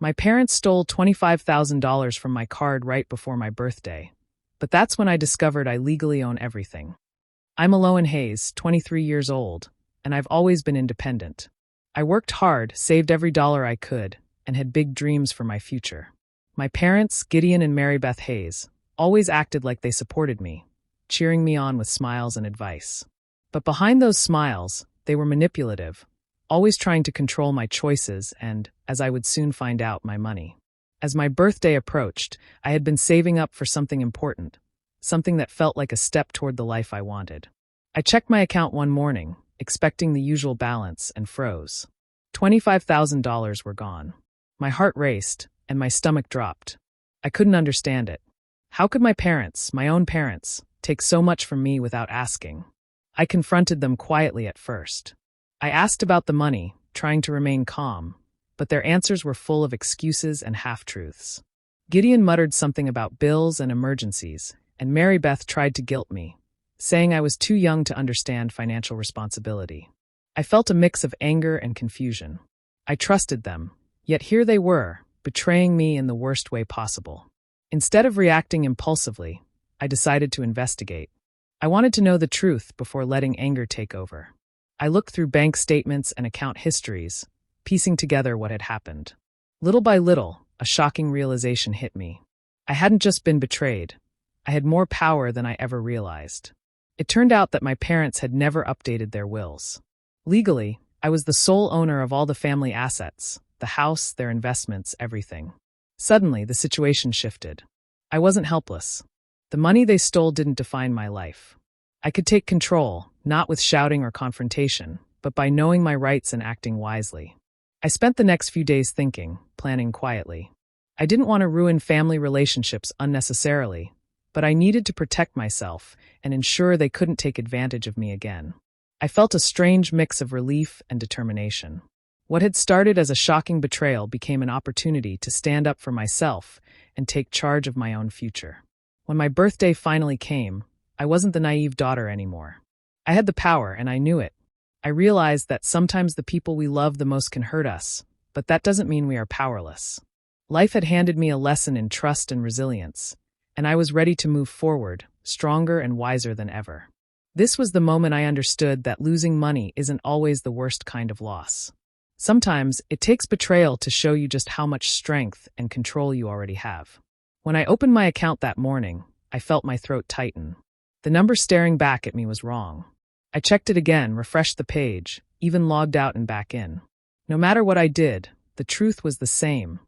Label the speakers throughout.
Speaker 1: My parents stole $25,000 from my card right before my birthday, but that's when I discovered I legally own everything. I'm Aloan Hayes, 23 years old, and I've always been independent. I worked hard, saved every dollar I could, and had big dreams for my future. My parents, Gideon and Mary Beth Hayes, always acted like they supported me, cheering me on with smiles and advice. But behind those smiles, they were manipulative, always trying to control my choices and, as I would soon find out, my money. As my birthday approached, I had been saving up for something important, something that felt like a step toward the life I wanted. I checked my account one morning, expecting the usual balance, and froze. $25,000 were gone. My heart raced, and my stomach dropped. I couldn't understand it. How could my parents, my own parents, take so much from me without asking? I confronted them quietly at first. I asked about the money, trying to remain calm, but their answers were full of excuses and half-truths. Gideon muttered something about bills and emergencies, and Mary Beth tried to guilt me, saying I was too young to understand financial responsibility. I felt a mix of anger and confusion. I trusted them, yet here they were, betraying me in the worst way possible. Instead of reacting impulsively, I decided to investigate. I wanted to know the truth before letting anger take over. I looked through bank statements and account histories, piecing together what had happened. Little by little, a shocking realization hit me. I hadn't just been betrayed. I had more power than I ever realized. It turned out that my parents had never updated their wills. Legally, I was the sole owner of all the family assets, the house, their investments, everything. Suddenly, the situation shifted. I wasn't helpless. The money they stole didn't define my life. I could take control, not with shouting or confrontation, but by knowing my rights and acting wisely. I spent the next few days thinking, planning quietly. I didn't want to ruin family relationships unnecessarily, but I needed to protect myself and ensure they couldn't take advantage of me again. I felt a strange mix of relief and determination. What had started as a shocking betrayal became an opportunity to stand up for myself and take charge of my own future. When my birthday finally came, I wasn't the naive daughter anymore. I had the power, and I knew it. I realized that sometimes the people we love the most can hurt us, but that doesn't mean we are powerless. Life had handed me a lesson in trust and resilience, and I was ready to move forward, stronger and wiser than ever. This was the moment I understood that losing money isn't always the worst kind of loss. Sometimes it takes betrayal to show you just how much strength and control you already have. When I opened my account that morning, I felt my throat tighten. The number staring back at me was wrong. I checked it again, refreshed the page, even logged out and back in. No matter what I did, the truth was the same.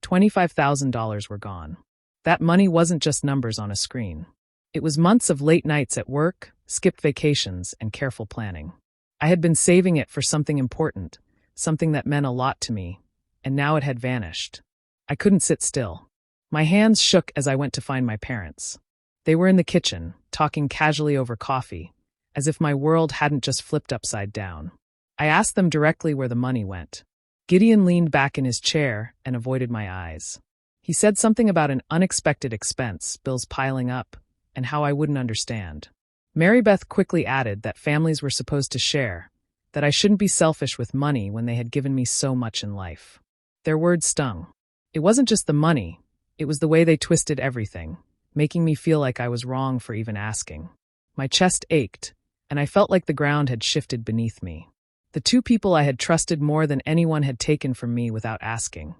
Speaker 1: $25,000 were gone. That money wasn't just numbers on a screen. It was months of late nights at work, skipped vacations, and careful planning. I had been saving it for something important, something that meant a lot to me, and now it had vanished. I couldn't sit still. My hands shook as I went to find my parents. They were in the kitchen, talking casually over coffee, as if my world hadn't just flipped upside down. I asked them directly where the money went. Gideon leaned back in his chair and avoided my eyes. He said something about an unexpected expense, bills piling up, and how I wouldn't understand. Mary Beth quickly added that families were supposed to share, that I shouldn't be selfish with money when they had given me so much in life. Their words stung. It wasn't just the money, it was the way they twisted everything, making me feel like I was wrong for even asking. My chest ached, and I felt like the ground had shifted beneath me. The two people I had trusted more than anyone had taken from me without asking,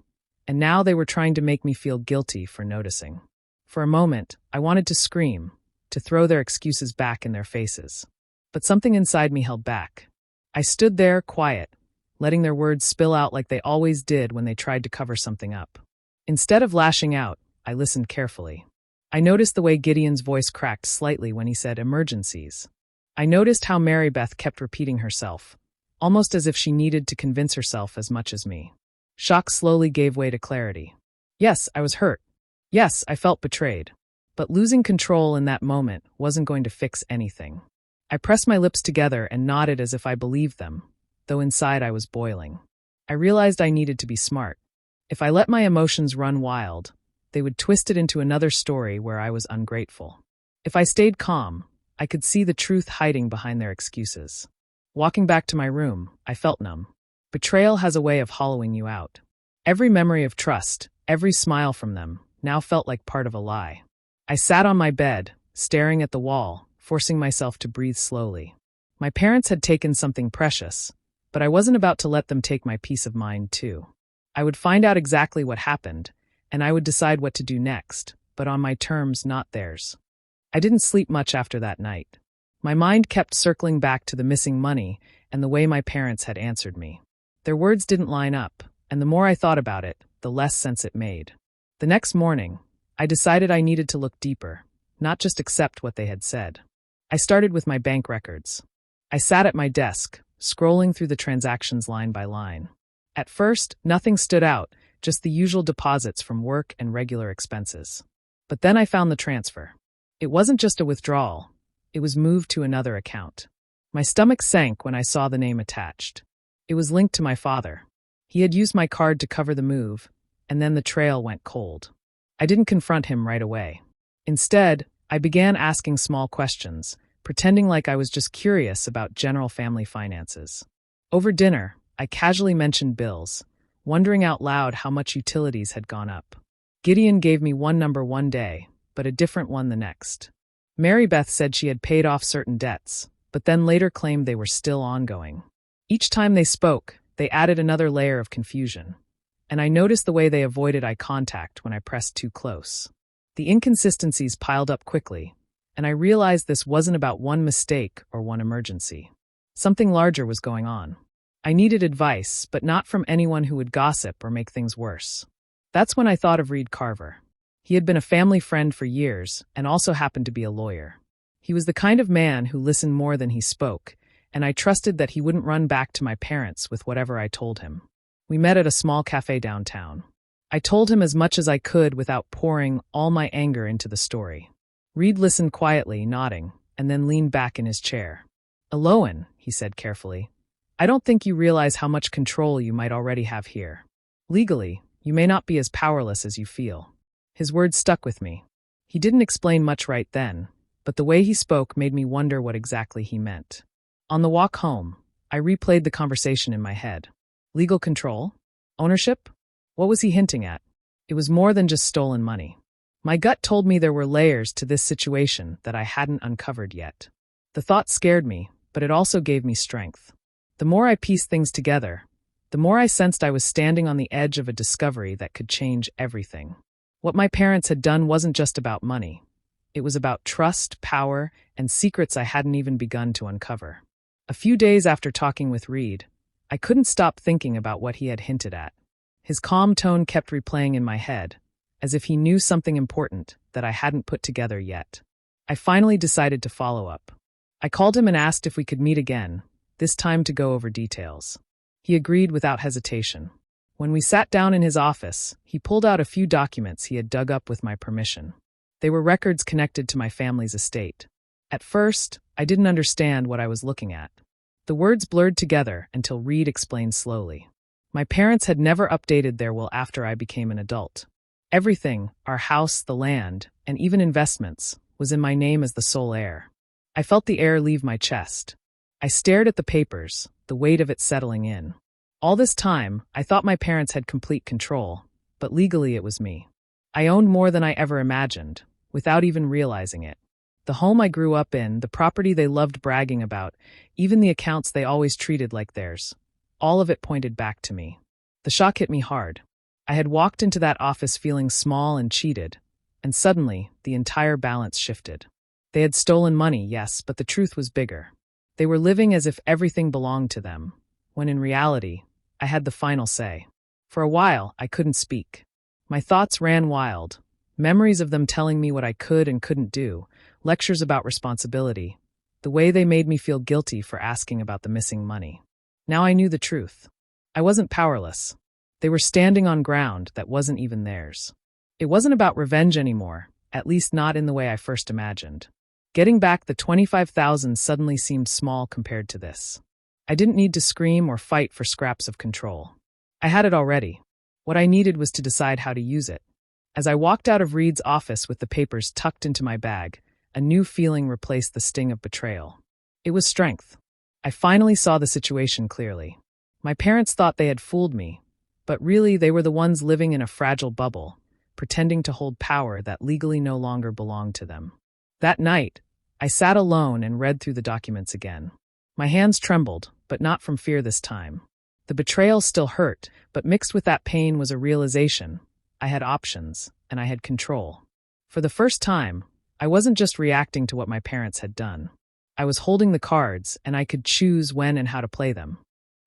Speaker 1: and now they were trying to make me feel guilty for noticing. For a moment, I wanted to scream, to throw their excuses back in their faces. But something inside me held back. I stood there, quiet, letting their words spill out like they always did when they tried to cover something up. Instead of lashing out, I listened carefully. I noticed the way Gideon's voice cracked slightly when he said emergencies. I noticed how Mary Beth kept repeating herself, almost as if she needed to convince herself as much as me. Shock slowly gave way to clarity. Yes, I was hurt. Yes, I felt betrayed. But losing control in that moment wasn't going to fix anything. I pressed my lips together and nodded as if I believed them, though inside I was boiling. I realized I needed to be smart. If I let my emotions run wild, they would twist it into another story where I was ungrateful. If I stayed calm, I could see the truth hiding behind their excuses. Walking back to my room, I felt numb. Betrayal has a way of hollowing you out. Every memory of trust, every smile from them, now felt like part of a lie. I sat on my bed, staring at the wall, forcing myself to breathe slowly. My parents had taken something precious, but I wasn't about to let them take my peace of mind too. I would find out exactly what happened, and I would decide what to do next, but on my terms, not theirs. I didn't sleep much after that night. My mind kept circling back to the missing money and the way my parents had answered me. Their words didn't line up, and the more I thought about it, the less sense it made. The next morning, I decided I needed to look deeper, not just accept what they had said. I started with my bank records. I sat at my desk, scrolling through the transactions line by line. At first, nothing stood out, just the usual deposits from work and regular expenses. But then I found the transfer. It wasn't just a withdrawal. It was moved to another account. My stomach sank when I saw the name attached. It was linked to my father. He had used my card to cover the move, and then the trail went cold. I didn't confront him right away. Instead, I began asking small questions, pretending like I was just curious about general family finances. Over dinner, I casually mentioned bills, wondering out loud how much utilities had gone up. Gideon gave me one number one day, but a different one the next. Mary Beth said she had paid off certain debts, but then later claimed they were still ongoing. Each time they spoke, they added another layer of confusion, and I noticed the way they avoided eye contact when I pressed too close. The inconsistencies piled up quickly, and I realized this wasn't about one mistake or one emergency. Something larger was going on. I needed advice, but not from anyone who would gossip or make things worse. That's when I thought of Reed Carver. He had been a family friend for years and also happened to be a lawyer. He was the kind of man who listened more than he spoke, and I trusted that he wouldn't run back to my parents with whatever I told him. We met at a small cafe downtown. I told him as much as I could without pouring all my anger into the story. Reed listened quietly, nodding, and then leaned back in his chair. "Eloan," he said carefully, "I don't think you realize how much control you might already have here. Legally, you may not be as powerless as you feel." His words stuck with me. He didn't explain much right then, but the way he spoke made me wonder what exactly he meant. On the walk home, I replayed the conversation in my head. Legal control? Ownership? What was he hinting at? It was more than just stolen money. My gut told me there were layers to this situation that I hadn't uncovered yet. The thought scared me, but it also gave me strength. The more I pieced things together, the more I sensed I was standing on the edge of a discovery that could change everything. What my parents had done wasn't just about money. It was about trust, power, and secrets I hadn't even begun to uncover. A few days after talking with Reed, I couldn't stop thinking about what he had hinted at. His calm tone kept replaying in my head, as if he knew something important that I hadn't put together yet. I finally decided to follow up. I called him and asked if we could meet again, this time to go over details. He agreed without hesitation. When we sat down in his office, he pulled out a few documents he had dug up with my permission. They were records connected to my family's estate. At first, I didn't understand what I was looking at. The words blurred together until Reed explained slowly. My parents had never updated their will after I became an adult. Everything, our house, the land, and even investments, was in my name as the sole heir. I felt the air leave my chest. I stared at the papers, the weight of it settling in. All this time, I thought my parents had complete control, but legally it was me. I owned more than I ever imagined, without even realizing it. The home I grew up in, the property they loved bragging about, even the accounts they always treated like theirs. All of it pointed back to me. The shock hit me hard. I had walked into that office feeling small and cheated, and suddenly, the entire balance shifted. They had stolen money, yes, but the truth was bigger. They were living as if everything belonged to them, when in reality, I had the final say. For a while, I couldn't speak. My thoughts ran wild. Memories of them telling me what I could and couldn't do, lectures about responsibility, the way they made me feel guilty for asking about the missing money. Now I knew the truth. I wasn't powerless. They were standing on ground that wasn't even theirs. It wasn't about revenge anymore, at least not in the way I first imagined. Getting back the $25,000 suddenly seemed small compared to this. I didn't need to scream or fight for scraps of control. I had it already. What I needed was to decide how to use it. As I walked out of Reed's office with the papers tucked into my bag, a new feeling replaced the sting of betrayal. It was strength. I finally saw the situation clearly. My parents thought they had fooled me, But really, they were the ones living in a fragile bubble, pretending to hold power that legally no longer belonged to them. That night, I sat alone and read through the documents again. My hands trembled, but not from fear this time. The betrayal still hurt, but mixed with that pain was a realization. I had options, and I had control. For the first time, I wasn't just reacting to what my parents had done. I was holding the cards, and I could choose when and how to play them.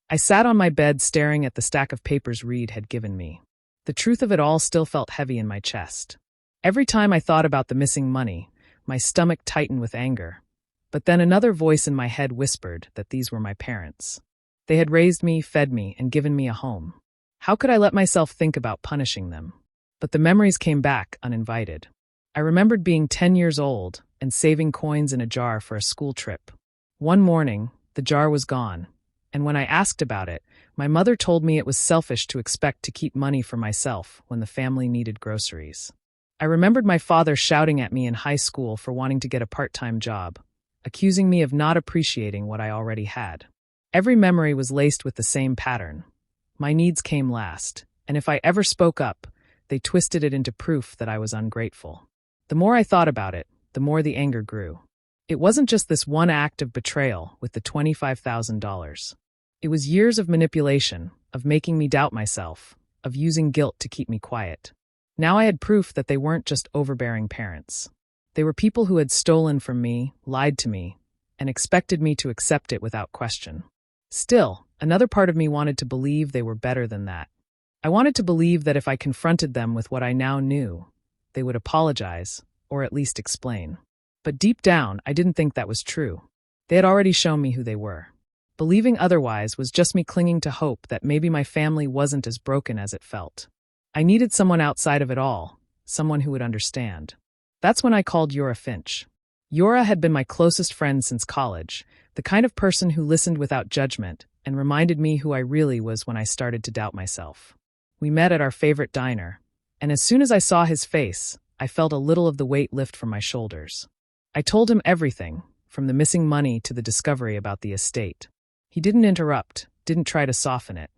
Speaker 1: I sat on my bed staring at the stack of papers Reed had given me. The truth of it all still felt heavy in my chest. Every time I thought about the missing money, my stomach tightened with anger. But then another voice in my head whispered that these were my parents. They had raised me, fed me, and given me a home. How could I let myself think about punishing them? But the memories came back uninvited. I remembered being 10 years old and saving coins in a jar for a school trip. One morning, the jar was gone, and when I asked about it, my mother told me it was selfish to expect to keep money for myself when the family needed groceries. I remembered my father shouting at me in high school for wanting to get a part-time job, accusing me of not appreciating what I already had. Every memory was laced with the same pattern. My needs came last, and if I ever spoke up, they twisted it into proof that I was ungrateful. The more I thought about it, the more the anger grew. It wasn't just this one act of betrayal with the $25,000. It was years of manipulation, of making me doubt myself, of using guilt to keep me quiet. Now I had proof that they weren't just overbearing parents. They were people who had stolen from me, lied to me, and expected me to accept it without question. Still, another part of me wanted to believe they were better than that. I wanted to believe that if I confronted them with what I now knew, they would apologize, or at least explain. But deep down, I didn't think that was true. They had already shown me who they were. Believing otherwise was just me clinging to hope that maybe my family wasn't as broken as it felt. I needed someone outside of it all, someone who would understand. That's when I called Yura Finch. Yura had been my closest friend since college, the kind of person who listened without judgment and reminded me who I really was when I started to doubt myself. We met at our favorite diner, and as soon as I saw his face, I felt a little of the weight lift from my shoulders. I told him everything, from the missing money to the discovery about the estate. He didn't interrupt, didn't try to soften it.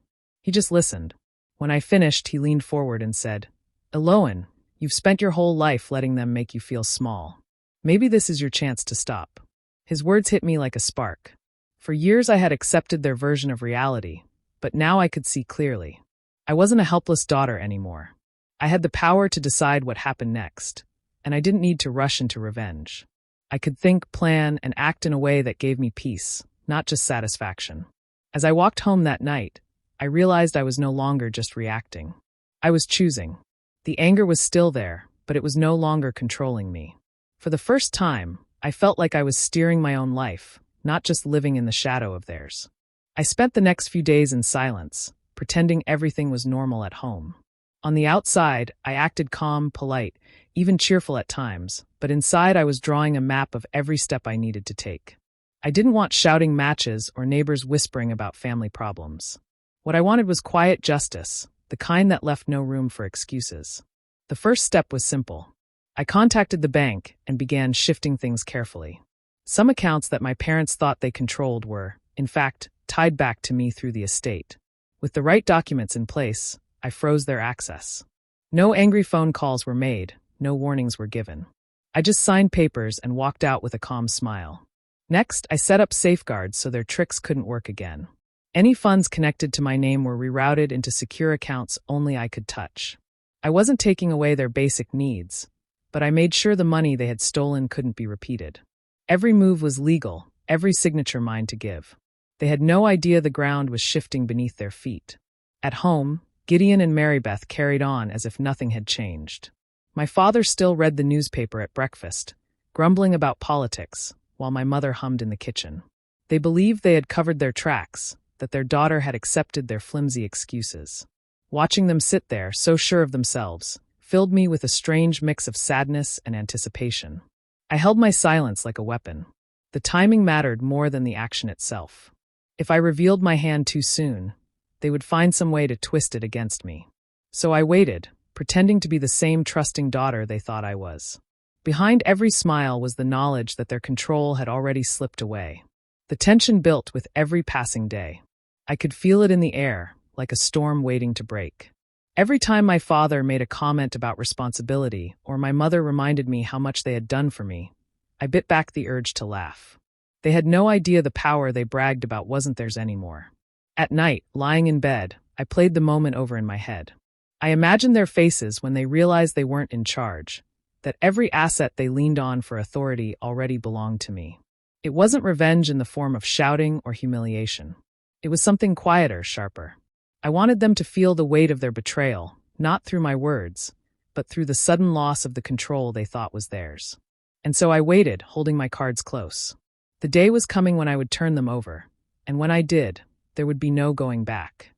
Speaker 1: He just listened. When I finished, he leaned forward and said, "Eloan, you've spent your whole life letting them make you feel small. Maybe this is your chance to stop." His words hit me like a spark. For years I had accepted their version of reality, but now I could see clearly. I wasn't a helpless daughter anymore. I had the power to decide what happened next, and I didn't need to rush into revenge. I could think, plan, and act in a way that gave me peace, not just satisfaction. As I walked home that night, I realized I was no longer just reacting. I was choosing. The anger was still there, but it was no longer controlling me. For the first time, I felt like I was steering my own life, not just living in the shadow of theirs. I spent the next few days in silence, pretending everything was normal at home. On the outside, I acted calm, polite, even cheerful at times, but inside I was drawing a map of every step I needed to take. I didn't want shouting matches or neighbors whispering about family problems. What I wanted was quiet justice, the kind that left no room for excuses. The first step was simple. I contacted the bank and began shifting things carefully. Some accounts that my parents thought they controlled were, in fact, tied back to me through the estate. With the right documents in place, I froze their access. No angry phone calls were made, no warnings were given. I just signed papers and walked out with a calm smile. Next, I set up safeguards so their tricks couldn't work again. Any funds connected to my name were rerouted into secure accounts only I could touch. I wasn't taking away their basic needs, but I made sure the money they had stolen couldn't be repeated. Every move was legal, every signature mine to give. They had no idea the ground was shifting beneath their feet. At home, Gideon and Marybeth carried on as if nothing had changed. My father still read the newspaper at breakfast, grumbling about politics, while my mother hummed in the kitchen. They believed they had covered their tracks, that their daughter had accepted their flimsy excuses. Watching them sit there, so sure of themselves, filled me with a strange mix of sadness and anticipation. I held my silence like a weapon. The timing mattered more than the action itself. If I revealed my hand too soon, they would find some way to twist it against me. So I waited, pretending to be the same trusting daughter they thought I was. Behind every smile was the knowledge that their control had already slipped away. The tension built with every passing day. I could feel it in the air, like a storm waiting to break. Every time my father made a comment about responsibility, or my mother reminded me how much they had done for me, I bit back the urge to laugh. They had no idea the power they bragged about wasn't theirs anymore. At night, lying in bed, I played the moment over in my head. I imagined their faces when they realized they weren't in charge, that every asset they leaned on for authority already belonged to me. It wasn't revenge in the form of shouting or humiliation. It was something quieter, sharper. I wanted them to feel the weight of their betrayal, not through my words, but through the sudden loss of the control they thought was theirs. And so I waited, holding my cards close. The day was coming when I would turn them over, and when I did, there would be no going back.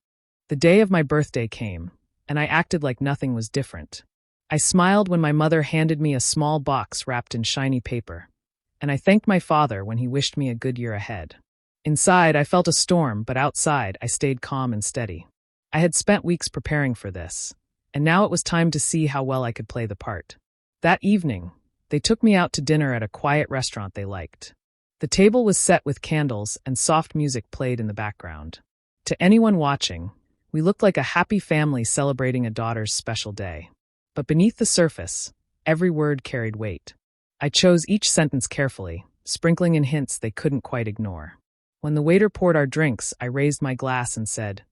Speaker 1: The day of my birthday came, and I acted like nothing was different. I smiled when my mother handed me a small box wrapped in shiny paper, and I thanked my father when he wished me a good year ahead. Inside, I felt a storm, but outside, I stayed calm and steady. I had spent weeks preparing for this, and now it was time to see how well I could play the part. That evening, they took me out to dinner at a quiet restaurant they liked. The table was set with candles and soft music played in the background. To anyone watching, we looked like a happy family celebrating a daughter's special day. But beneath the surface, every word carried weight. I chose each sentence carefully, sprinkling in hints they couldn't quite ignore. When the waiter poured our drinks, I raised my glass and said,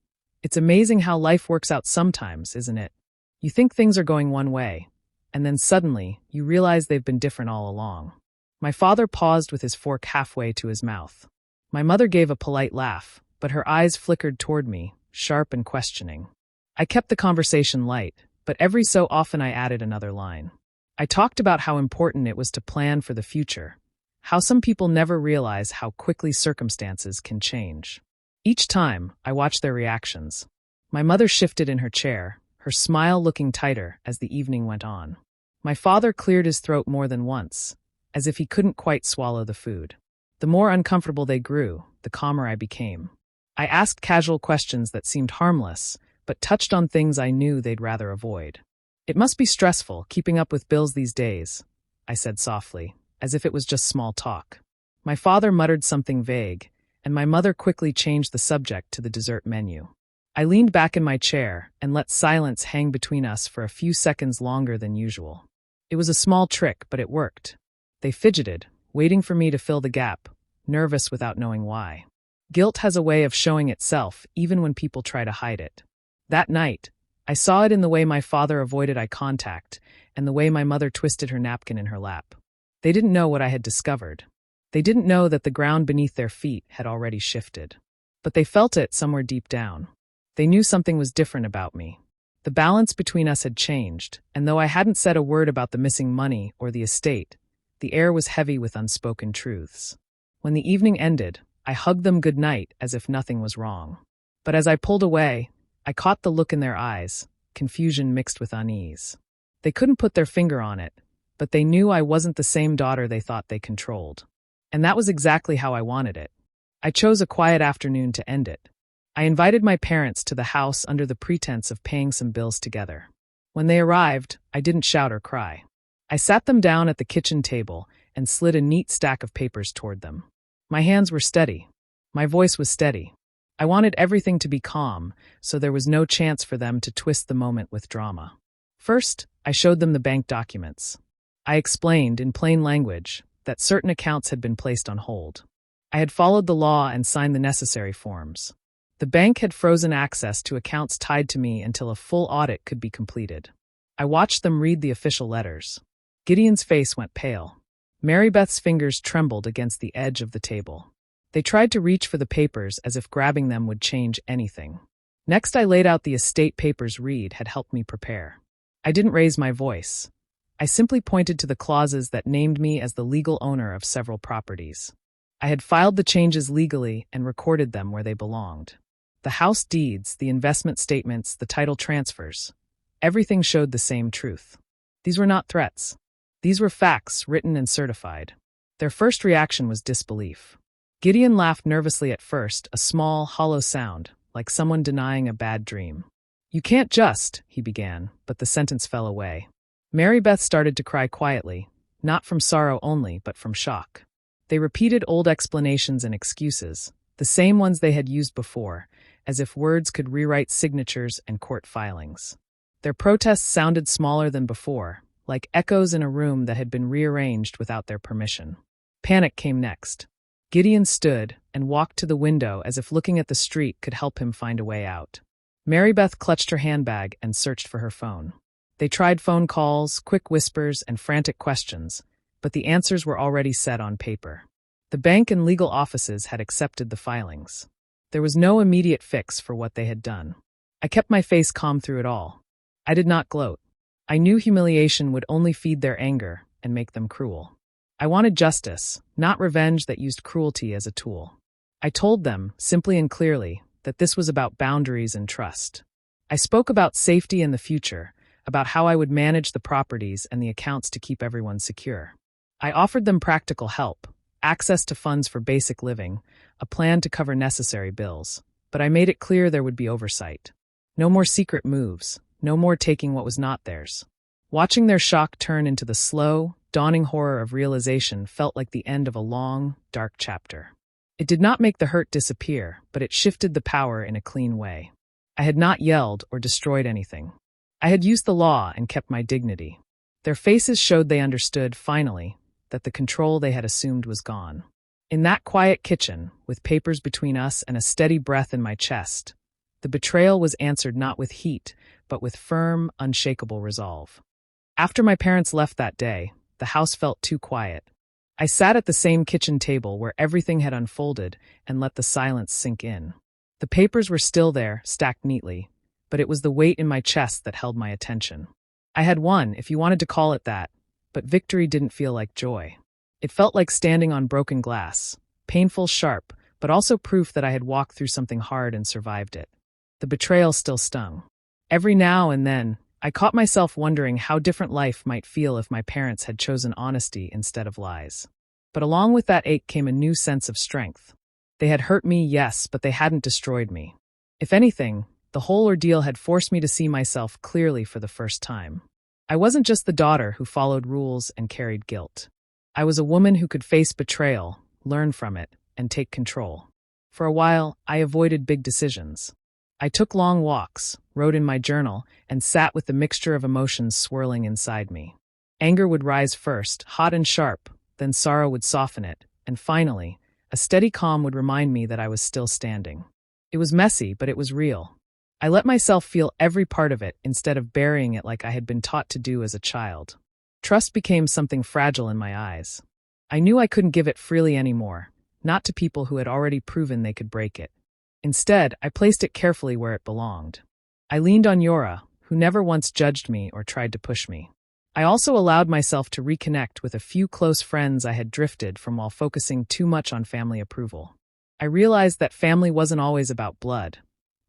Speaker 1: "It's amazing how life works out sometimes, isn't it? You think things are going one way, and then suddenly, you realize they've been different all along." My father paused with his fork halfway to his mouth. My mother gave a polite laugh, but her eyes flickered toward me, sharp and questioning. I kept the conversation light, but every so often I added another line. I talked about how important it was to plan for the future, how some people never realize how quickly circumstances can change. Each time, I watched their reactions. My mother shifted in her chair, her smile looking tighter as the evening went on. My father cleared his throat more than once, as if he couldn't quite swallow the food. The more uncomfortable they grew, the calmer I became. I asked casual questions that seemed harmless, but touched on things I knew they'd rather avoid. "It must be stressful, keeping up with bills these days," I said softly, as if it was just small talk. My father muttered something vague, and my mother quickly changed the subject to the dessert menu. I leaned back in my chair and let silence hang between us for a few seconds longer than usual. It was a small trick, but it worked. They fidgeted, waiting for me to fill the gap, nervous without knowing why. Guilt has a way of showing itself even when people try to hide it. That night, I saw it in the way my father avoided eye contact and the way my mother twisted her napkin in her lap. They didn't know what I had discovered. They didn't know that the ground beneath their feet had already shifted. But they felt it somewhere deep down. They knew something was different about me. The balance between us had changed, and though I hadn't said a word about the missing money or the estate, the air was heavy with unspoken truths. When the evening ended, I hugged them goodnight as if nothing was wrong. But as I pulled away, I caught the look in their eyes, confusion mixed with unease. They couldn't put their finger on it, but they knew I wasn't the same daughter they thought they controlled. And that was exactly how I wanted it. I chose a quiet afternoon to end it. I invited my parents to the house under the pretense of paying some bills together. When they arrived, I didn't shout or cry. I sat them down at the kitchen table and slid a neat stack of papers toward them. My hands were steady. My voice was steady. I wanted everything to be calm, so there was no chance for them to twist the moment with drama. First, I showed them the bank documents. I explained, in plain language, that certain accounts had been placed on hold. I had followed the law and signed the necessary forms. The bank had frozen access to accounts tied to me until a full audit could be completed. I watched them read the official letters. Gideon's face went pale. Mary Beth's fingers trembled against the edge of the table. They tried to reach for the papers as if grabbing them would change anything. Next, I laid out the estate papers Reed had helped me prepare. I didn't raise my voice. I simply pointed to the clauses that named me as the legal owner of several properties. I had filed the changes legally and recorded them where they belonged. The house deeds, the investment statements, the title transfers. Everything showed the same truth. These were not threats. These were facts, written and certified. Their first reaction was disbelief. Gideon laughed nervously at first, a small, hollow sound, like someone denying a bad dream. "You can't just," he began, but the sentence fell away. Mary Beth started to cry quietly, not from sorrow only, but from shock. They repeated old explanations and excuses, the same ones they had used before, as if words could rewrite signatures and court filings. Their protests sounded smaller than before, like echoes in a room that had been rearranged without their permission. Panic came next. Gideon stood and walked to the window as if looking at the street could help him find a way out. Marybeth clutched her handbag and searched for her phone. They tried phone calls, quick whispers, and frantic questions, but the answers were already set on paper. The bank and legal offices had accepted the filings. There was no immediate fix for what they had done. I kept my face calm through it all. I did not gloat. I knew humiliation would only feed their anger and make them cruel. I wanted justice, not revenge that used cruelty as a tool. I told them, simply and clearly, that this was about boundaries and trust. I spoke about safety and the future, about how I would manage the properties and the accounts to keep everyone secure. I offered them practical help, access to funds for basic living, a plan to cover necessary bills, but I made it clear there would be oversight. No more secret moves, no more taking what was not theirs. Watching their shock turn into the slow, dawning horror of realization felt like the end of a long, dark chapter. It did not make the hurt disappear, but it shifted the power in a clean way. I had not yelled or destroyed anything. I had used the law and kept my dignity. Their faces showed they understood, finally, that the control they had assumed was gone. In that quiet kitchen, with papers between us and a steady breath in my chest, the betrayal was answered not with heat, but with firm, unshakable resolve. After my parents left that day, the house felt too quiet. I sat at the same kitchen table where everything had unfolded and let the silence sink in. The papers were still there, stacked neatly, but it was the weight in my chest that held my attention. I had won, if you wanted to call it that, but victory didn't feel like joy. It felt like standing on broken glass, painful, sharp, but also proof that I had walked through something hard and survived it. The betrayal still stung. Every now and then, I caught myself wondering how different life might feel if my parents had chosen honesty instead of lies. But along with that ache came a new sense of strength. They had hurt me, yes, but they hadn't destroyed me. If anything, the whole ordeal had forced me to see myself clearly for the first time. I wasn't just the daughter who followed rules and carried guilt. I was a woman who could face betrayal, learn from it, and take control. For a while, I avoided big decisions. I took long walks, wrote in my journal, and sat with the mixture of emotions swirling inside me. Anger would rise first, hot and sharp, then sorrow would soften it, and finally, a steady calm would remind me that I was still standing. It was messy, but it was real. I let myself feel every part of it instead of burying it like I had been taught to do as a child. Trust became something fragile in my eyes. I knew I couldn't give it freely anymore, not to people who had already proven they could break it. Instead, I placed it carefully where it belonged. I leaned on Yora, who never once judged me or tried to push me. I also allowed myself to reconnect with a few close friends I had drifted from while focusing too much on family approval. I realized that family wasn't always about blood.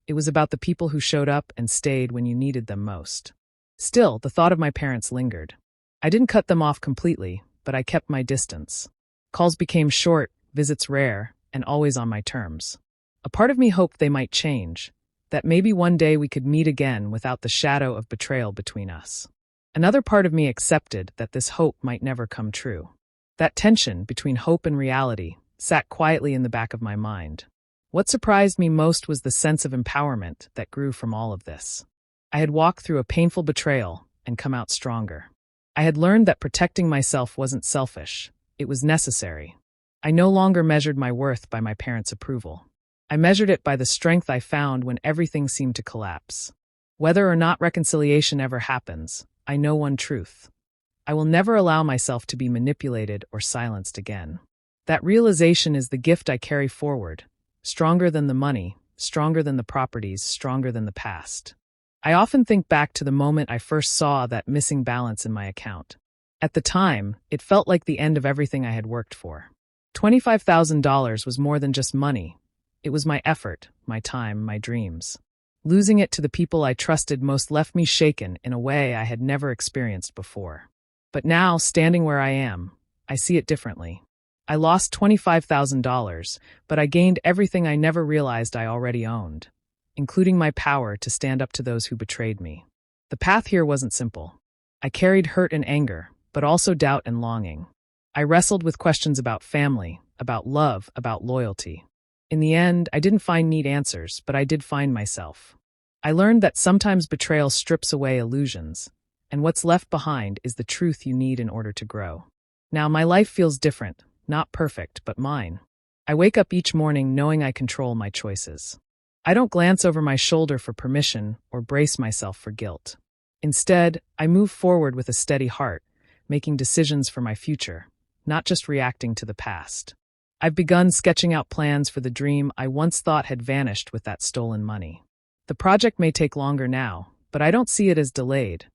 Speaker 1: It was about the people who showed up and stayed when you needed them most. Still, the thought of my parents lingered. I didn't cut them off completely, but I kept my distance. Calls became short, visits rare, and always on my terms. A part of me hoped they might change, that maybe one day we could meet again without the shadow of betrayal between us. Another part of me accepted that this hope might never come true. That tension between hope and reality sat quietly in the back of my mind. What surprised me most was the sense of empowerment that grew from all of this. I had walked through a painful betrayal and come out stronger. I had learned that protecting myself wasn't selfish, it was necessary. I no longer measured my worth by my parents' approval. I measured it by the strength I found when everything seemed to collapse. Whether or not reconciliation ever happens, I know one truth. I will never allow myself to be manipulated or silenced again. That realization is the gift I carry forward, stronger than the money, stronger than the properties, stronger than the past. I often think back to the moment I first saw that missing balance in my account. At the time, it felt like the end of everything I had worked for. $25,000 was more than just money. It was my effort, my time, my dreams. Losing it to the people I trusted most left me shaken in a way I had never experienced before. But now, standing where I am, I see it differently. I lost $25,000, but I gained everything I never realized I already owned, including my power to stand up to those who betrayed me. The path here wasn't simple. I carried hurt and anger, but also doubt and longing. I wrestled with questions about family, about love, about loyalty. In the end, I didn't find neat answers, but I did find myself. I learned that sometimes betrayal strips away illusions, and what's left behind is the truth you need in order to grow. Now, my life feels different, not perfect, but mine. I wake up each morning knowing I control my choices. I don't glance over my shoulder for permission or brace myself for guilt. Instead, I move forward with a steady heart, making decisions for my future, not just reacting to the past. I've begun sketching out plans for the dream I once thought had vanished with that stolen money. The project may take longer now, but I don't see it as delayed.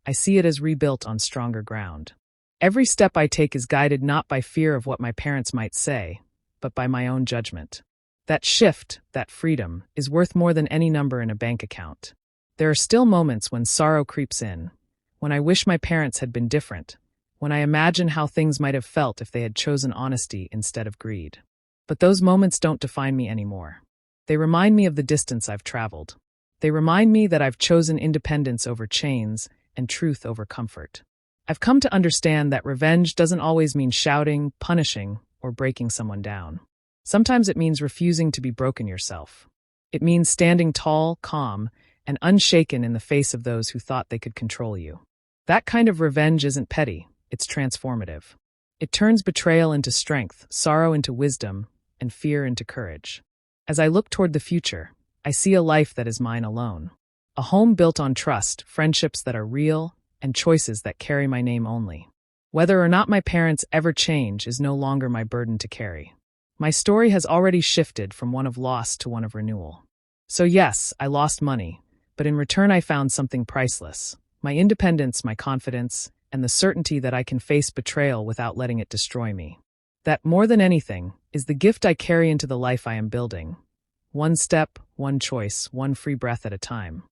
Speaker 1: I see it as rebuilt on stronger ground. Every step I take is guided not by fear of what my parents might say, but by my own judgment. That shift, that freedom, is worth more than any number in a bank account. There are still moments when sorrow creeps in, when I wish my parents had been different, when I imagine how things might have felt if they had chosen honesty instead of greed. But those moments don't define me anymore. They remind me of the distance I've traveled. They remind me that I've chosen independence over chains and truth over comfort. I've come to understand that revenge doesn't always mean shouting, punishing, or breaking someone down. Sometimes it means refusing to be broken yourself. It means standing tall, calm, and unshaken in the face of those who thought they could control you. That kind of revenge isn't petty, it's transformative. It turns betrayal into strength, sorrow into wisdom, and fear into courage. As I look toward the future, I see a life that is mine alone. A home built on trust, friendships that are real, and choices that carry my name only. Whether or not my parents ever change is no longer my burden to carry. My story has already shifted from one of loss to one of renewal. So yes, I lost money, but in return I found something priceless. My independence, my confidence, and the certainty that I can face betrayal without letting it destroy me. That, more than anything, is the gift I carry into the life I am building. One step, one choice, one free breath at a time.